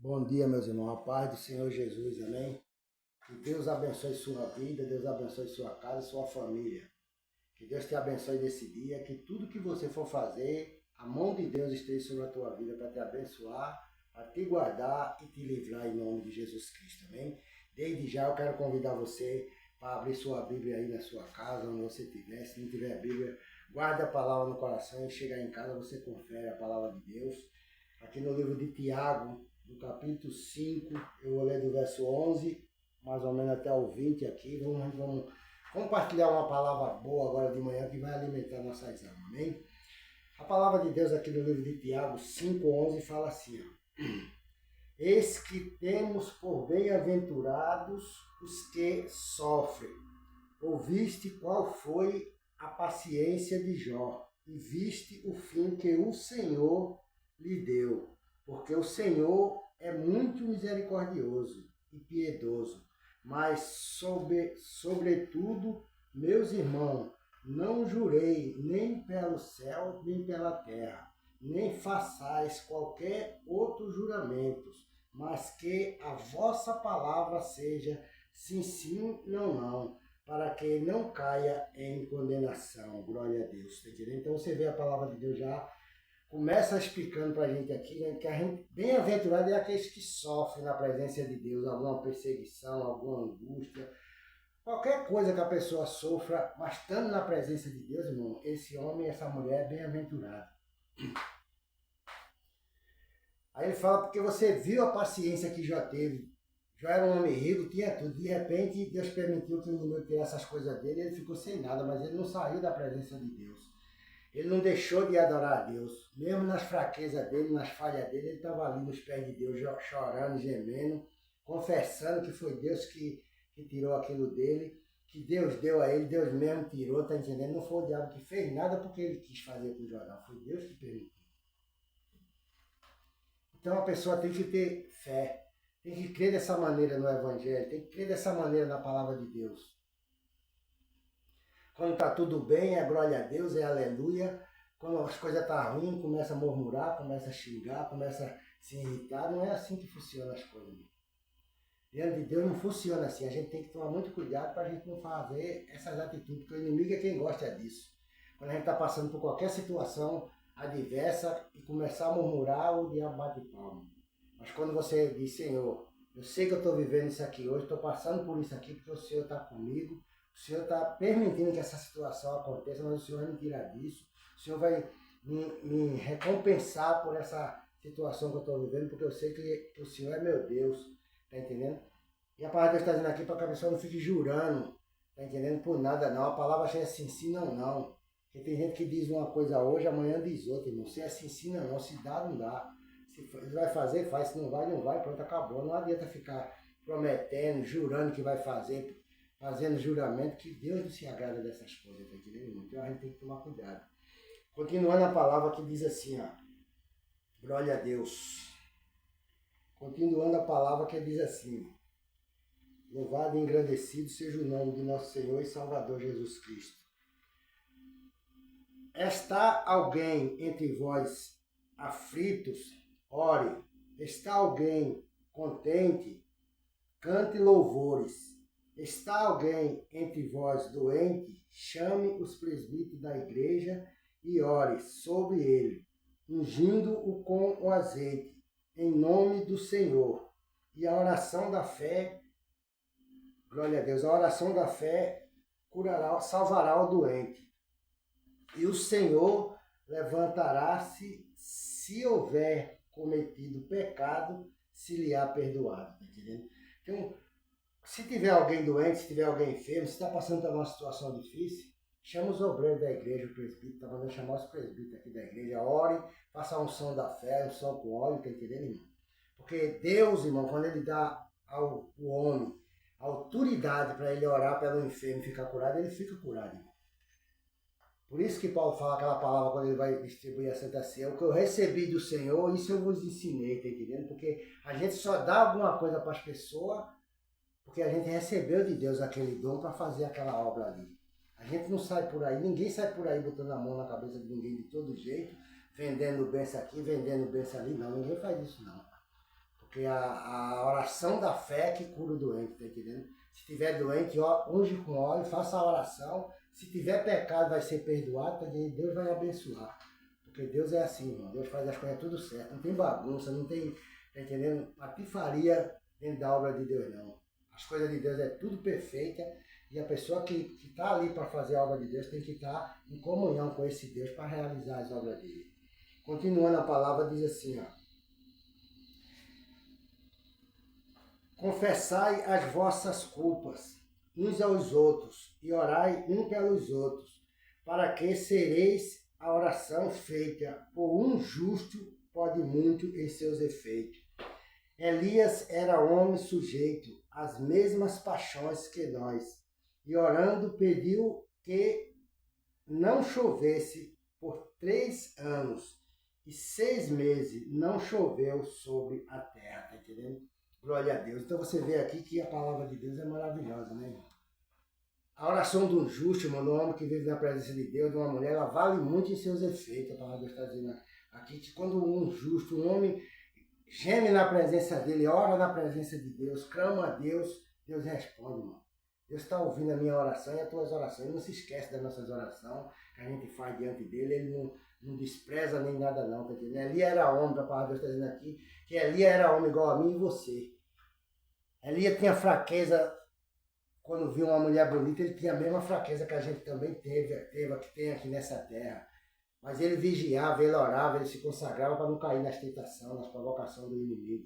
Bom dia, meus irmãos. A paz do Senhor Jesus, amém? Que Deus abençoe sua vida, Deus abençoe sua casa e sua família. Que Deus te abençoe nesse dia, que tudo que você for fazer, a mão de Deus esteja sobre a tua vida para te abençoar, para te guardar e te livrar em nome de Jesus Cristo, amém? Desde já eu quero convidar você para abrir sua Bíblia aí na sua casa, onde você estiver. Se não tiver Bíblia, guarde a palavra no coração e chegar em casa você confere a palavra de Deus. Aqui no livro de Tiago, no capítulo 5, eu vou ler do verso 11, mais ou menos até o 20 aqui. Vamos compartilhar uma palavra boa agora de manhã que vai alimentar nossas almas, amém? A palavra de Deus aqui no livro de Tiago 5:11 fala assim, ó. Eis que temos por bem-aventurados os que sofrem. Ouviste qual foi a paciência de Jó, e viste o fim que o Senhor lhe deu, porque o Senhor é muito misericordioso e piedoso, mas sobretudo, meus irmãos, não jurei nem pelo céu, nem pela terra, nem façais qualquer outro juramento, mas que a vossa palavra seja sim, sim, não, não, para que não caia em condenação. Glória a Deus. Tá entendendo? Então você vê a palavra de Deus já começa explicando para a gente aqui, né, que a gente, bem-aventurado é aqueles que sofrem na presença de Deus, alguma perseguição, alguma angústia, qualquer coisa que a pessoa sofra, mas estando na presença de Deus, irmão, esse homem, essa mulher é bem-aventurado. Aí ele fala, porque você viu a paciência que Jó teve. Jó era um homem rico, tinha tudo. De repente, Deus permitiu que o menino tirasse essas coisas dele, ele ficou sem nada, mas ele não saiu da presença de Deus. Ele não deixou de adorar a Deus. Mesmo nas fraquezas dele, nas falhas dele, ele estava ali nos pés de Deus, chorando, gemendo, confessando que foi Deus que tirou aquilo dele, que Deus deu a ele, Deus mesmo tirou, tá entendendo? Não foi o diabo que fez nada porque ele quis fazer com o Jordão, foi Deus que permitiu. Então a pessoa tem que ter fé, tem que crer dessa maneira no Evangelho, tem que crer dessa maneira na palavra de Deus. Quando está tudo bem, é glória a Deus, é aleluia. Quando as coisas estão ruins, começa a murmurar, começa a xingar, começa a se irritar. Não é assim que funcionam as coisas. Diante de Deus não funciona assim. A gente tem que tomar muito cuidado para a gente não fazer essas atitudes, porque o inimigo é quem gosta disso. Quando a gente está passando por qualquer situação adversa e começar a murmurar, o diabo bate palma. Mas quando você diz, Senhor, eu sei que eu estou vivendo isso aqui hoje, estou passando por isso aqui porque o Senhor está comigo, o Senhor está permitindo que essa situação aconteça, mas o Senhor vai me tirar disso, o Senhor vai me recompensar por essa situação que eu estou vivendo, porque eu sei que o Senhor é meu Deus, tá entendendo? E a palavra de Deus está dizendo aqui para que a pessoa não fique jurando, tá entendendo? Por nada não, a palavra é assim, sim, não, não. Porque tem gente que diz uma coisa hoje, amanhã diz outra, irmão. Se é assim, sim, não, não. Se dá, não dá. Se vai fazer, faz. Se não vai, não vai. Pronto, acabou. Não adianta ficar prometendo, jurando que vai fazer, fazendo juramento, que Deus não se agrada dessas coisas, tá entendendo, irmão? Então a gente tem que tomar cuidado. Continuando a palavra que diz assim, ó. Glória a Deus. Continuando a palavra que diz assim. Louvado e engrandecido seja o nome de nosso Senhor e Salvador Jesus Cristo. Está alguém entre vós aflitos? Ore. Está alguém contente? Cante louvores. Está alguém entre vós doente? Chame os presbíteros da igreja e ore sobre ele, ungindo-o com o azeite, em nome do Senhor. E a oração da fé, glória a Deus, a oração da fé curará, salvará o doente. E o Senhor levantará-se se houver cometido pecado, se lhe há perdoado. Tá entendendo? Então, se tiver alguém doente, se tiver alguém enfermo, se está passando por uma situação difícil, chama os obreiros da igreja, o presbítero, está mandando chamar os presbíteros aqui da igreja, ore, faça a unção da fé, unção com óleo, tá entendendo, irmão? Porque Deus, irmão, quando ele dá ao homem a autoridade para ele orar pelo enfermo e ficar curado, ele fica curado, irmão. Por isso que Paulo fala aquela palavra quando ele vai distribuir a Santa Ceia. O que eu recebi do Senhor, isso eu vos ensinei, tá entendendo? Porque a gente só dá alguma coisa para as pessoas porque a gente recebeu de Deus aquele dom para fazer aquela obra ali. A gente não sai por aí, ninguém sai por aí botando a mão na cabeça de ninguém de todo jeito, vendendo bênção aqui, vendendo bênção ali. Não, ninguém faz isso não. Porque a oração da fé é que cura o doente, tá entendendo? Se tiver doente, unge com óleo, faça a oração. Se tiver pecado, vai ser perdoado, tá entendendo? Deus vai abençoar. Porque Deus é assim, irmão. Deus faz as coisas tudo certo. Não tem bagunça, não tem, tá entendendo? Patifaria dentro da obra de Deus, não. As coisas de Deus é tudo perfeita. E a pessoa que está ali para fazer a obra de Deus tem que estar em comunhão com esse Deus para realizar as obras dele. Continuando a palavra, diz assim, ó. Confessai as vossas culpas uns aos outros e orai um pelos outros, para que sereis a oração feita por um justo pode muito em seus efeitos. Elias era homem sujeito às mesmas paixões que nós, e orando pediu que não chovesse por 3 anos e 6 meses não choveu sobre a terra, tá entendendo? Glória a Deus. Então você vê aqui que a palavra de Deus é maravilhosa, né, irmão? A oração de um justo, irmão, de um homem que vive na presença de Deus, de uma mulher, ela vale muito em seus efeitos. A palavra de Deus está dizendo aqui que quando um justo, um homem geme na presença dele, ora na presença de Deus, clama a Deus, Deus responde, irmão. Deus está ouvindo a minha oração e as tuas orações. Ele não se esquece das nossas orações que a gente faz diante dele. Ele não despreza nem nada não, tá entendendo? Eli era homem, a palavra de Deus está dizendo aqui, que Eli era homem igual a mim e você. Eli tinha fraqueza, quando viu uma mulher bonita, ele tinha a mesma fraqueza que a gente também teve que tem aqui nessa terra. Mas ele vigiava, ele orava, ele se consagrava para não cair nas tentações, nas provocações do inimigo.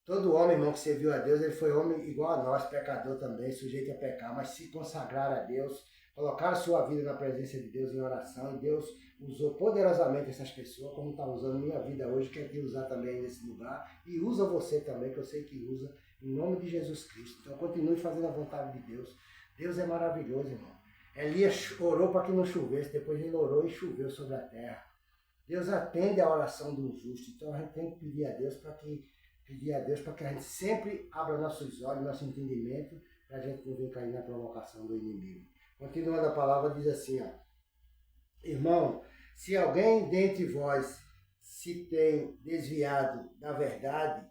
Todo homem, irmão, que serviu a Deus, ele foi homem igual a nós, pecador também, sujeito a pecar, mas se consagraram a Deus, colocaram sua vida na presença de Deus em oração, e Deus usou poderosamente essas pessoas, como está usando minha vida hoje, quer te usar também nesse lugar, e usa você também, que eu sei que usa, em nome de Jesus Cristo. Então continue fazendo a vontade de Deus. Deus é maravilhoso, irmão. Elias orou para que não chovesse, depois ele orou e choveu sobre a terra. Deus atende a oração do justo, então a gente tem que pedir a Deus para que a gente sempre abra nossos olhos, nosso entendimento, para a gente não vir cair na provocação do inimigo. Continuando a palavra, diz assim, ó. Irmão, se alguém dentre vós se tem desviado da verdade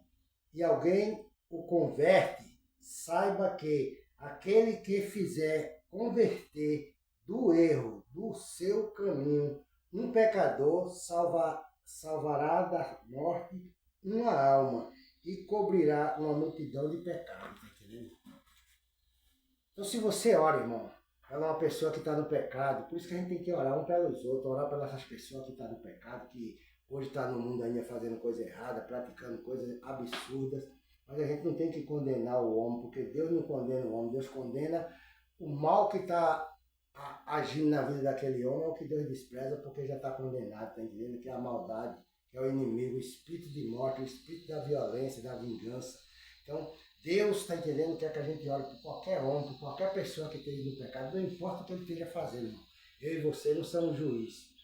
e alguém o converte, saiba que aquele que fizer converter do erro do seu caminho um pecador salvará da morte uma alma e cobrirá uma multidão de pecados, tá entendendo? Então se você ora, irmão, ela é uma pessoa que está no pecado, por isso que a gente tem que orar um pelos outros, orar pelas pessoas que estão no pecado, que hoje está no mundo ainda fazendo coisa errada, praticando coisas absurdas, mas a gente não tem que condenar o homem, porque Deus não condena o homem, Deus condena o mal que está agindo na vida daquele homem, é o que Deus despreza, porque já está condenado, tá entendendo? Que é a maldade, que é o inimigo, o espírito de morte, o espírito da violência, da vingança. Então, Deus está entendendo, quer que a gente ore por qualquer homem, por qualquer pessoa que esteja no pecado, não importa o que ele esteja fazendo, irmão. Eu e você não somos juiz.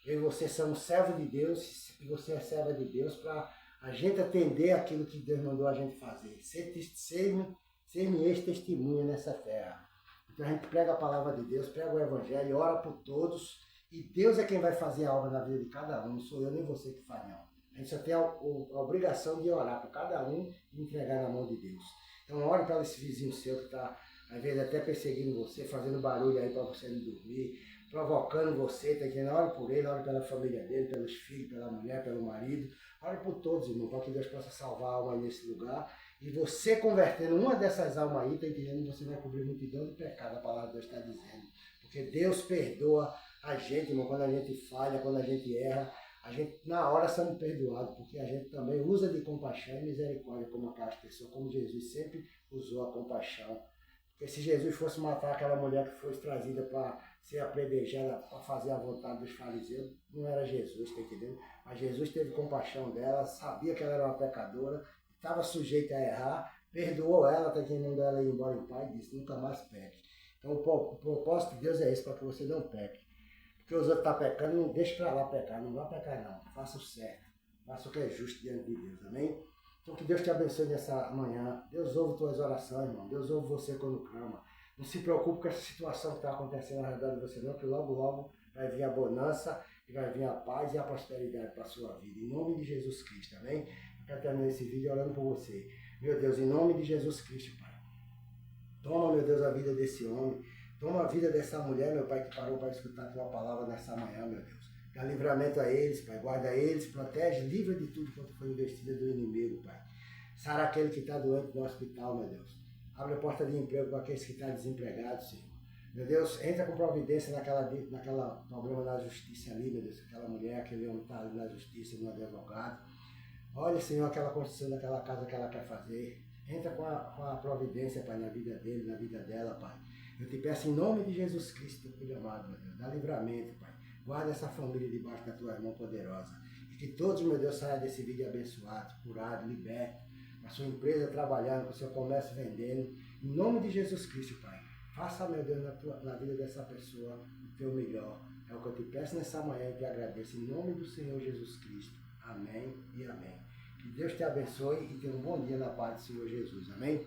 Eu e você somos servos de Deus, e você é serva de Deus, para a gente atender aquilo que Deus mandou a gente fazer. Ser-me ex-testemunha nessa terra. Então a gente prega a palavra de Deus, prega o evangelho, ora por todos, e Deus é quem vai fazer a obra na vida de cada um, não sou eu nem você que faz, não. A gente só tem a obrigação de orar por cada um e entregar na mão de Deus. Então ore para esse vizinho seu que está, às vezes, até perseguindo você, fazendo barulho aí para você não dormir, provocando você, tá entendendo? Ore por ele, ore pela família dele, pelos filhos, pela mulher, pelo marido. Ore por todos, irmão, para que Deus possa salvar a alma nesse lugar. E você convertendo uma dessas almas aí, tá entendendo? Você vai cobrir multidão de pecado, a palavra de Deus está dizendo. Porque Deus perdoa a gente, irmão, quando a gente falha, quando a gente erra. A gente, na hora, somos perdoados, porque a gente também usa de compaixão e misericórdia como aquelas pessoas, como Jesus sempre usou a compaixão. Porque se Jesus fosse matar aquela mulher que foi trazida para ser apredejada, para fazer a vontade dos fariseus, não era Jesus, tá entendendo? Mas Jesus teve compaixão dela, sabia que ela era uma pecadora, estava sujeita a errar, perdoou ela, tá entendendo? Mandou ela ir embora em paz e disse, nunca mais peque. Então o propósito de Deus é esse, para que você não peque. Porque os outros estão pecando, não deixe para lá pecar, não vá pecar não, faça o certo, faça o que é justo diante de Deus, amém? Então que Deus te abençoe nessa manhã, Deus ouve tuas orações, irmão, Deus ouve você quando clama, não se preocupe com essa situação que está acontecendo ao redor de você não, que logo logo vai vir a bonança e vai vir a paz e a prosperidade para a sua vida, em nome de Jesus Cristo, amém? Quero terminar esse vídeo orando por você. Meu Deus, em nome de Jesus Cristo, Pai. Toma, meu Deus, a vida desse homem. Toma a vida dessa mulher, meu Pai, que parou para escutar a Tua palavra nessa manhã, meu Deus. Dá livramento a eles, Pai. Guarda eles, protege, livra de tudo quanto foi investido do inimigo, Pai. Sara aquele que está doente no hospital, meu Deus. Abre a porta de emprego para aqueles que estão desempregados, Senhor. Meu Deus, entra com providência naquela problema da justiça ali, meu Deus. Aquela mulher, aquele homem está ali na justiça, no advogado. Olha, Senhor, aquela construção daquela casa que ela quer fazer. Entra com a providência, Pai, na vida dele, na vida dela, Pai. Eu te peço em nome de Jesus Cristo, Filho amado, meu Deus. Dá livramento, Pai. Guarda essa família debaixo da Tua mão poderosa. E que todos, meu Deus, saiam desse vídeo abençoados, curados, libertos. Com a sua empresa trabalhando, com o seu comércio vendendo. Em nome de Jesus Cristo, Pai. Faça, meu Deus, na vida dessa pessoa o Teu melhor. É o que eu te peço nessa manhã e te agradeço. Em nome do Senhor Jesus Cristo. Amém e amém. Que Deus te abençoe e tenha um bom dia na paz do Senhor Jesus. Amém?